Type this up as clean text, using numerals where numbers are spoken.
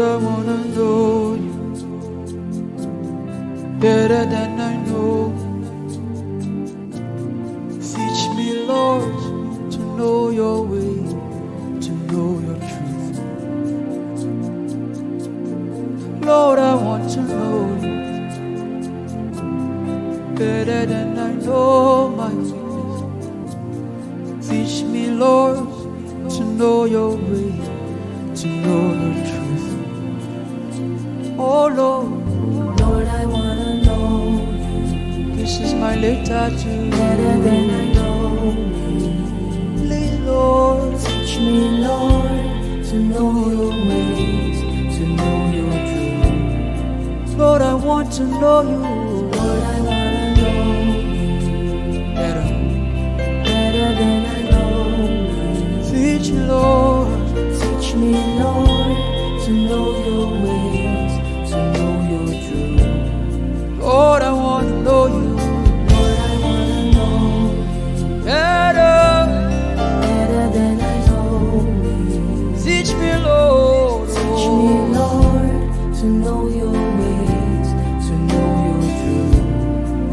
I wanna know you better than I know. Teach me, Lord, to know your way, to know your truth. Lord, I want to know you better than I know my weakness. Teach me, Lord, to know your way, to know your truth. Oh Lord, Lord, I wanna know you this is my letter to better you. than I know me. Please, Lord, Teach me, Lord, to know your ways, to know your truth. Lord, I want to know you Lord, I wanna know you better. better than I know me. Teach me, Lord, Teach me, Lord,